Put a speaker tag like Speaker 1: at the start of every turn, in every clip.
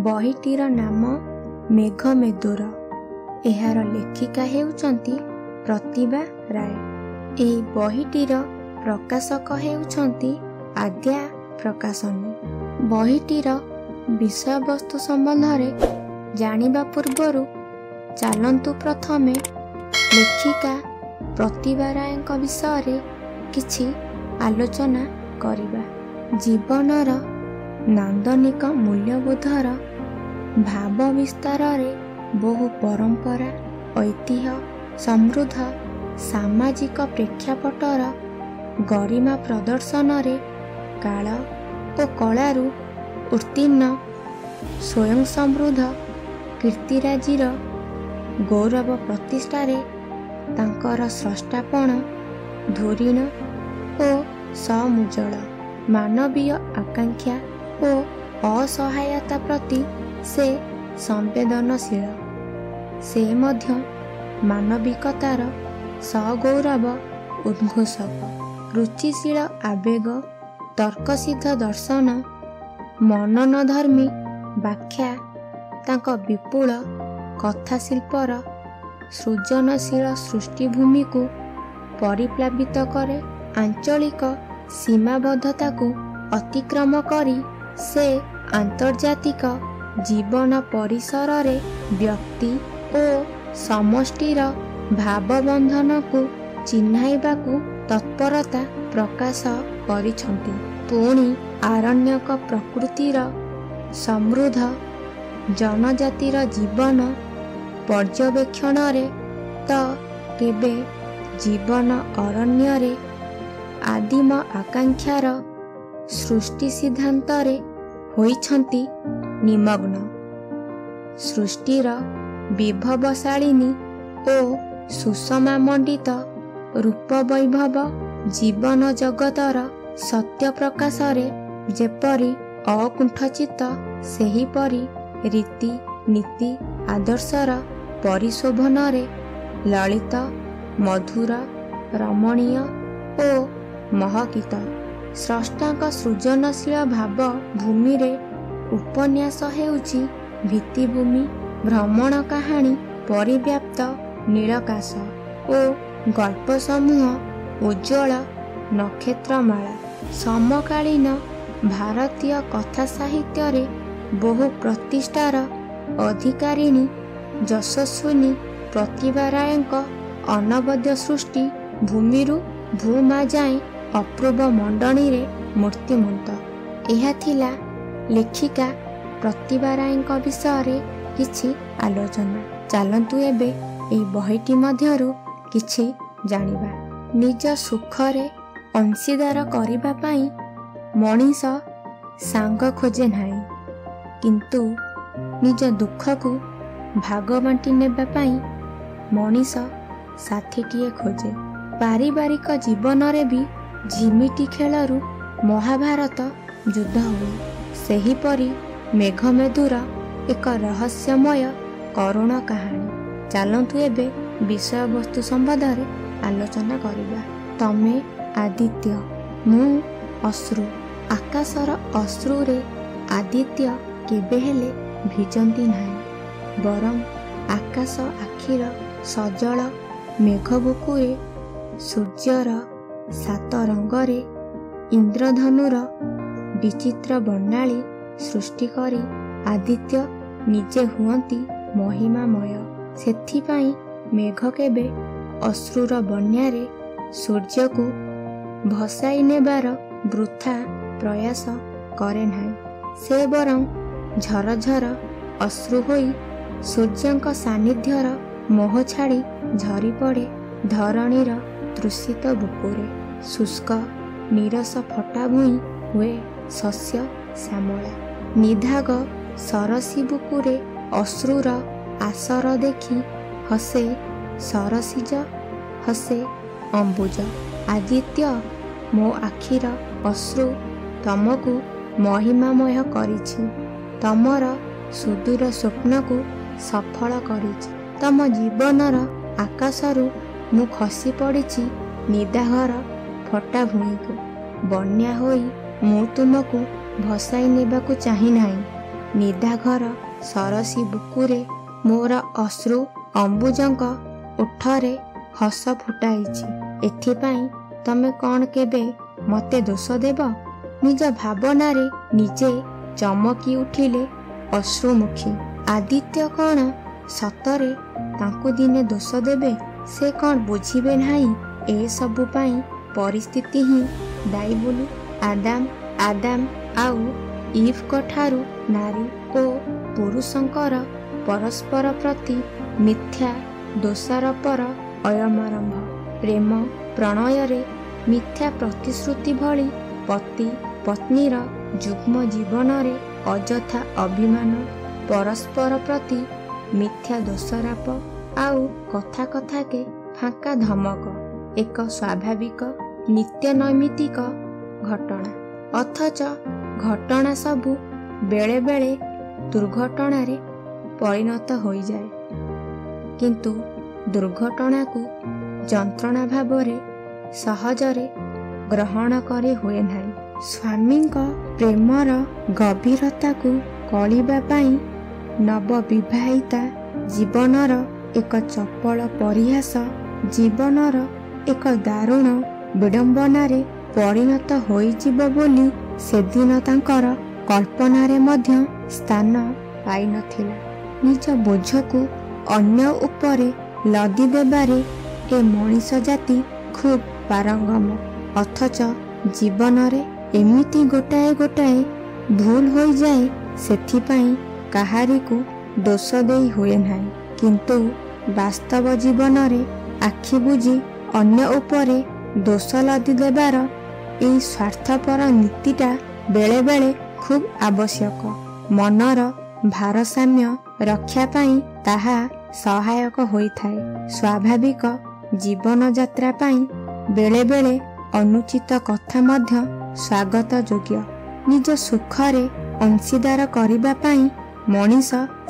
Speaker 1: ବହିଟିର ନାମ ମେଘମେଦୁର। ଏହାର ଲେଖିକା ହେଉଛନ୍ତି ପ୍ରତିଭା ରାୟ। ଏହି ବହିଟିର ପ୍ରକାଶକ ହେଉଛନ୍ତି ଆଦ୍ୟା ପ୍ରକାଶନୀ। ବହିଟିର ବିଷୟବସ୍ତୁ ସମ୍ବନ୍ଧରେ ଜାଣିବା ପୂର୍ବରୁ ଚାଲନ୍ତୁ ପ୍ରଥମେ ଲେଖିକା ପ୍ରତିଭା ରାୟଙ୍କ ବିଷୟରେ କିଛି ଆଲୋଚନା କରିବା। ଜୀବନର ନାନ୍ଦନିକ ମୂଲ୍ୟବୋଧର ଭାବ ବିସ୍ତାରରେ ବହୁ ପରମ୍ପରା, ଐତିହ୍ୟ ସମୃଦ୍ଧ ସାମାଜିକ ପ୍ରେକ୍ଷାପଟର ଗରିମା ପ୍ରଦର୍ଶନରେ କାଳ ଓ କଳାରୁ ଉତ୍ତୀର୍ଣ୍ଣ ସ୍ୱୟଂ ସମୃଦ୍ଧ କୀର୍ତ୍ତିରାଜିର ଗୌରବ ପ୍ରତିଷ୍ଠାରେ ତାଙ୍କର ସ୍ରଷ୍ଟାପଣ ଧୁରୀଣ ଓ ସମୁଜ୍ଜ୍ୱଳ। ମାନବୀୟ ଆକାଂକ୍ଷା ଓ ଅସହାୟତା ପ୍ରତି ସେ ସମ୍ବେଦନଶୀଳ। ସେ ମଧ୍ୟ ମାନବିକତାର ସଗୌରବ ଉଦ୍ଘୋଷକ। ରୁଚିଶୀଳ ଆବେଗ, ତର୍କସିଦ୍ଧ ଦର୍ଶନ, ମନନଧର୍ମୀ ବ୍ୟାଖ୍ୟା ତାଙ୍କ ବିପୁଳ କଥାଶିଳ୍ପର ସୃଜନଶୀଳ ସୃଷ୍ଟିଭୂମିକୁ ପରିପ୍ଲାବିତ କରେ। ଆଞ୍ଚଳିକ ସୀମାବଦ୍ଧତାକୁ ଅତିକ୍ରମ କରି ସେ ଆନ୍ତର୍ଜାତିକ ଜୀବନ ପରିସରରେ ବ୍ୟକ୍ତି ଓ ସମଷ୍ଟିର ଭାବବନ୍ଧନକୁ ଚିହ୍ନାଇବାକୁ ତତ୍ପରତା ପ୍ରକାଶ କରିଛନ୍ତି। ପୁଣି ଆରଣ୍ୟକ ପ୍ରକୃତିର ସମୃଦ୍ଧ ଜନଜାତିର ଜୀବନ ପର୍ଯ୍ୟବେକ୍ଷଣରେ ତ କେବେ ଜୀବନ ଅରଣ୍ୟରେ ଆଦିମ ଆକାଂକ୍ଷାର ସୃଷ୍ଟି ସିଦ୍ଧାନ୍ତରେ ହୋଇଛନ୍ତି ନିମଗ୍ନ। ସୃଷ୍ଟିର ବିଭବଶାଳିନୀ ଓ ସୁଷମାମଣ୍ଡିତ ରୂପବୈଭବ ଜୀବନ ଜଗତର ସତ୍ୟ ପ୍ରକାଶରେ ଯେପରି ଅକୁଣ୍ଠଚିତ, ସେହିପରି ରୀତି ନୀତି ଆଦର୍ଶର ପରିଶୋଭନରେ ଲଳିତ, ମଧୁର, ରମଣୀୟ ଓ ମହକିତ। ସ୍ରଷ୍ଟାଙ୍କ ସୃଜନଶୀଳ ଭାବ ଭୂମିରେ ଉପନ୍ୟାସ ହେଉଛି ଭିତ୍ତିଭୂମି। ଭ୍ରମଣ କାହାଣୀ ପରିବ୍ୟାପ୍ତ ନୀଳକାଶ ଓ ଗଳ୍ପ ସମୂହ ଉଜ୍ଜ୍ୱଳ ନକ୍ଷତ୍ରମାଳା। ସମକାଳୀନ ଭାରତୀୟ କଥା ସାହିତ୍ୟରେ ବହୁ ପ୍ରତିଷ୍ଠାର ଅଧିକାରିଣୀ ଯଶସ୍ୱିନୀ ପ୍ରତିଭା ରାୟଙ୍କ ଅନବଦ୍ୟ ସୃଷ୍ଟି ଭୂମିରୁ ଭୂମା ଯାଏଁ ଅପୂର୍ବ ମଣ୍ଡଣୀରେ ମୂର୍ତ୍ତିମନ୍ତ। ଏହା ଥିଲା ଲେଖିକା ପ୍ରତିଭା ରାୟଙ୍କ ବିଷୟରେ କିଛି ଆଲୋଚନା। ଚାଲନ୍ତୁ ଏବେ ଏହି ବହିଟି ମଧ୍ୟରୁ କିଛି ଜାଣିବା। ନିଜ ସୁଖରେ ଅଂଶୀଦାର କରିବା ପାଇଁ ମଣିଷ ସାଙ୍ଗ ଖୋଜେ ନାହିଁ, କିନ୍ତୁ ନିଜ ଦୁଃଖକୁ ଭାଗ ବାଣ୍ଟି ନେବା ପାଇଁ ମଣିଷ ସାଥୀଟିଏ ଖୋଜେ। ପାରିବାରିକ ଜୀବନରେ ବି ଝିମିଟି ଖେଳରୁ ମହାଭାରତ ଯୁଦ୍ଧ ହୁଏ। ସେହିପରି ମେଘମେଦୁର ଏକ ରହସ୍ୟମୟ କରୁଣ କାହାଣୀ। ଚାଲନ୍ତୁ ଏବେ ବିଷୟବସ୍ତୁ ସମ୍ବନ୍ଧରେ ଆଲୋଚନା କରିବା। ତମେ ଆଦିତ୍ୟ, ମୁଁ ଅଶ୍ରୁ। ଆକାଶର ଅଶ୍ରୁରେ ଆଦିତ୍ୟ କେବେ ହେଲେ ଭିଜନ୍ତି ନାହିଁ, ବରଂ ଆକାଶ ଆଖିର ସଜଳ ମେଘବୁକୁରେ ସୂର୍ଯ୍ୟର ସାତ ରଙ୍ଗରେ ଇନ୍ଦ୍ରଧନୁର ବିଚିତ୍ର ବର୍ଣ୍ଣାଳୀ ସୃଷ୍ଟି କରି ଆଦିତ୍ୟ ନିଜେ ହୁଅନ୍ତି ମହିମାମୟ। ସେଥିପାଇଁ ମେଘ କେବେ ଅଶ୍ରୁର ବନ୍ୟାରେ ସୂର୍ଯ୍ୟକୁ ଭସାଇ ନେବାର ବୃଥା ପ୍ରୟାସ କରେ ନାହିଁ। ସେ ବରଂ ଝରଝର ଅଶ୍ରୁ ହୋଇ ସୂର୍ଯ୍ୟଙ୍କ ସାନ୍ନିଧ୍ୟର ମୋହ ଛାଡ଼ି ଝରିପଡ଼େ ଧରଣୀର ତୃଷିତ ବୁକୁରେ। ଶୁଷ୍କ ନିରସ ଫଟା ଭୂଇଁ ହୁଏ ଶସ୍ୟ ଶ୍ୟାମଳା। ନିଧାଗ ସରସୀ ବୁକୁରେ ଅଶ୍ରୁର ଆସର ଦେଖି ହସେ ସରସିଜ, ହସେ ଅମ୍ବୁଜ। ଆଦିତ୍ୟ, ମୋ ଆଖିର ଅଶ୍ରୁ ତମକୁ ମହିମାମୟ କରିଛି, ତମର ସୁଦୂର ସ୍ୱପ୍ନକୁ ସଫଳ କରିଛି। ତମ ଜୀବନର ଆକାଶରୁ ମୁଁ ଖସି ପଡ଼ିଛି ନିଦାଘର ଫଟା ଭୂଇଁକୁ। ବନ୍ୟା ହୋଇ ମୁଁ ତୁମକୁ ଭସାଇ ନେବାକୁ ଚାହିଁ ନାହିଁ, ନିଦାଘର ସରସୀ ବୁକୁରେ ମୋର ଅଶ୍ରୁ ଅମ୍ବୁଜଙ୍କ ଓଠରେ ହସ ଫୁଟାଇଛି। ଏଥିପାଇଁ ତମେ କ'ଣ କେବେ ମତେ ଦୋଷ ଦେବ? ନିଜ ଭାବନାରେ ନିଜେ ଚମକି ଉଠିଲେ ଅଶ୍ରୁମୁଖୀ। ଆଦିତ୍ୟ କ'ଣ ସତରେ ତାଙ୍କୁ ଦିନେ ଦୋଷ ଦେବେ? ସେ କ'ଣ ବୁଝିବେ ନାହିଁ ଏସବୁ ପାଇଁ ପରିସ୍ଥିତି ହିଁ ଦାୟୀ ବୋଲି? ଆଦାମ ଆଉ ଇଭ୍ଙ୍କ ଠାରୁ ନାରୀ ଓ ପୁରୁଷଙ୍କର ପରସ୍ପର ପ୍ରତି ମିଥ୍ୟା ଦୋଷାରୋପର ଅୟମାରମ୍ଭ। ପ୍ରେମ ପ୍ରଣୟରେ ମିଥ୍ୟା ପ୍ରତିଶ୍ରୁତି ଭଳି ପତି ପତ୍ନୀର ଯୁଗ୍ମ ଜୀବନରେ ଅଯଥା ଅଭିମାନ, ପରସ୍ପର ପ୍ରତି ମିଥ୍ୟା ଦୋଷାରୋପ ଆଉ କଥା କଥାକେ ଫାଙ୍କା ଧମକ ଏକ ସ୍ୱାଭାବିକ ନିତ୍ୟନୈମିତିକ ଘଟଣା। ଅଥଚ ଘଟଣା ସବୁ ବେଳେବେଳେ ଦୁର୍ଘଟଣାରେ ପରିଣତ ହୋଇଯାଏ। କିନ୍ତୁ ଦୁର୍ଘଟଣାକୁ ଯନ୍ତ୍ରଣା ଭାବରେ ସହଜରେ ଗ୍ରହଣ କରି ହୁଏ ନାହିଁ। ସ୍ୱାମୀଙ୍କ ପ୍ରେମର ଗଭୀରତାକୁ କଳିବା ପାଇଁ ନବବିବାହିତା ଜୀବନର ଏକ ଚପଳ ପରିହାସ, ଜୀବନର ଏକ ଦାରୁଣ ବିଡ଼ମ୍ବନାରେ ପରିଣତ ହୋଇଯିବ ବୋଲି ସେଦିନ ତାଙ୍କର କଳ୍ପନାରେ ମଧ୍ୟ ସ୍ଥାନ ପାଇନଥିଲା। ନିଜ ବୋଝକୁ ଅନ୍ୟ ଉପରେ ଲଦି ଦେବାରେ ଏ ମଣିଷ ଜାତି ଖୁବ୍ ପାରଙ୍ଗମ। ଅଥଚ ଜୀବନରେ ଏମିତି ଗୋଟାଏ ଭୁଲ ହୋଇଯାଏ, ସେଥିପାଇଁ କାହାରିକୁ ଦୋଷ ଦେଇ ହୁଏ ନାହିଁ। କିନ୍ତୁ ବାସ୍ତବ ଜୀବନରେ ଆଖି ବୁଜି ଅନ୍ୟ ଉପରେ ଦୋଷ ଲଦି ଦେବାର ଏହି ସ୍ୱାର୍ଥପର ନୀତିଟା ବେଳେବେଳେ ଖୁବ୍ ଆବଶ୍ୟକ। ମନର ଭାରସାମ୍ୟ ରକ୍ଷା ପାଇଁ ତାହା ସହାୟକ ହୋଇଥାଏ। ସ୍ୱାଭାବିକ ଜୀବନଯାତ୍ରା ପାଇଁ ବେଳେବେଳେ ଅନୁଚିତ କଥା ମଧ୍ୟ ସ୍ୱାଗତ ଯୋଗ୍ୟ। ନିଜ ସୁଖରେ ଅଂଶୀଦାର କରିବା ପାଇଁ ମଣିଷ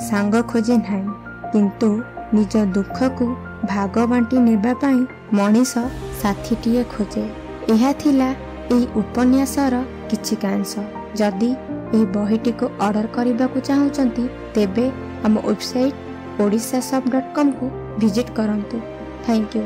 Speaker 1: ସାଙ୍ଗ ଖୋଜେ ନାହିଁ, କିନ୍ତୁ ନିଜ ଦୁଃଖକୁ ଭାଗ ବାଣ୍ଟି ନେବା ପାଇଁ ମଣିଷ ସାଥୀଟିଏ ଖୋଜେ। ଏହା ଥିଲା ଏହି ଉପନ୍ୟାସର କିଛିକାଂଶ। ଯଦି ଏହି ବହିଟିକୁ ଅର୍ଡ଼ର କରିବାକୁ ଚାହୁଁଛନ୍ତି ତେବେ ଆମ ୱେବସାଇଟ୍ odisashop.com କୁ ଭିଜିଟ୍ କରନ୍ତୁ। Thank you.